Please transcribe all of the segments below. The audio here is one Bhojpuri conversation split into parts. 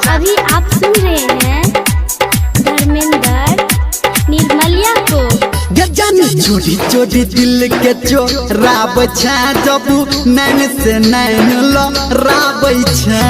अभी आप सुन रहे हैं धर्मेंद्र निर्मलिया को। छोटी छोटी दिल के चोराब छा जब नैन से नैन लड़ाब छा।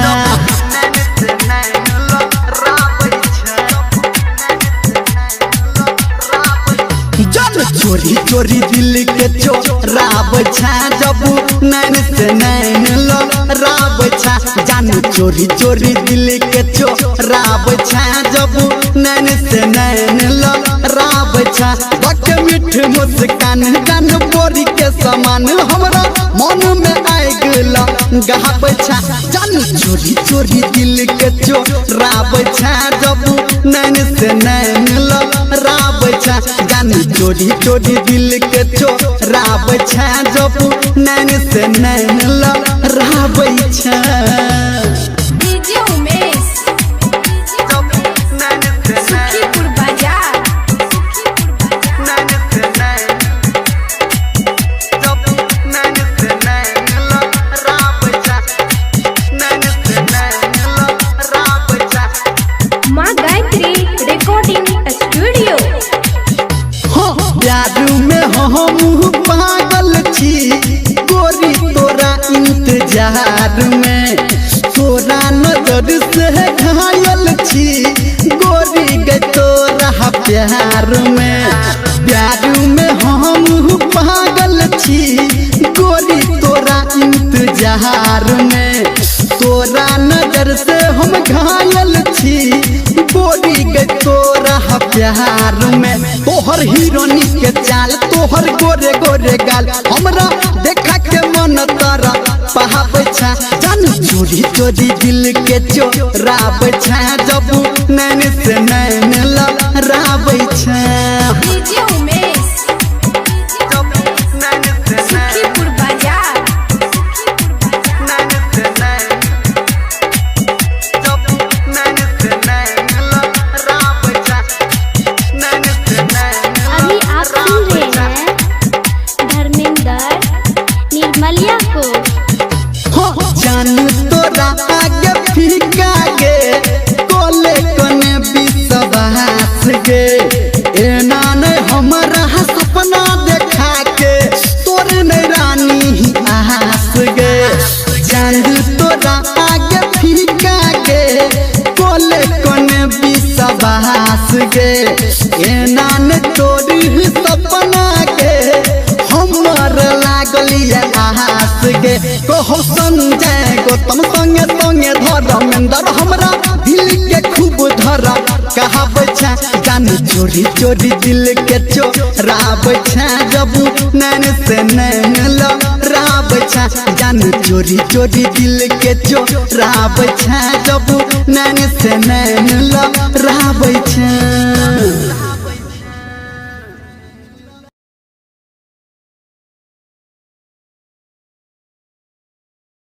चोरी चोरी दिल के चोराब छा जब नैन से नैन लड़ाब छा। जानू चोरी चोरी दिल के चोराब छा जब नैन से नैन लड़ाब छा। बक मीठ मुस्कान कान बोरी के समान हमरा मन में आए गला गहाब छा। जानू चोरी चोरी दिल के चोराब छा जब नैन से नैन लड़ाब छा। जानू चोरी चोरी दिल के चोराब छा जब नैन से नैन लड़ाब छा। डीजे उमेश सुखीपुर बाजार। माँ गायत्री रिकॉर्डिंग स्टूडियो। प्यार में हम पागल छी गोरी तोरा इंतजार में। तोरा नजर से घायल छी गोरी गई तोरा प्यार में। प्यार में हम पागल छी गोरी तोरा इंतजार में। तोरा नजर से हम घायल छी गोरी गई तोरा प्यार में। तोहर हीरोनी के चाल तोहर गोरे गोरे गाल हमरा देखा के मन तारा पहाब छा। जानू चोरी चोरी दिल के चोराब छा जब नैन से नैन लड़ाब छा। डीजे उमेश सुखीपुर बाजार। अभी आप सुन रहे हैं धर्मेंद्र निर्मलिया को। जानू तोरा आगे फीका गे कोले कोने विश्वास गे। एना ने हमारा सपना देखा के तोर ने रानी आस गे। जानू तोरा आगे फीका गे कोले कोने विश्वास गे। एना ने तोरी सपना के हमर लागलिया आस गे। कहो संजय गौतम संगे संगे धर्मेंद्र हमरा दिल के खूब धरा कहाब छा। जानू चोरी चोरी दिल के चोराब छा जब नैन से नैन लड़ाब छा। जानू चोरी चोरी दिल के चोराब छा जब नैन से नैन लड़ाब छा।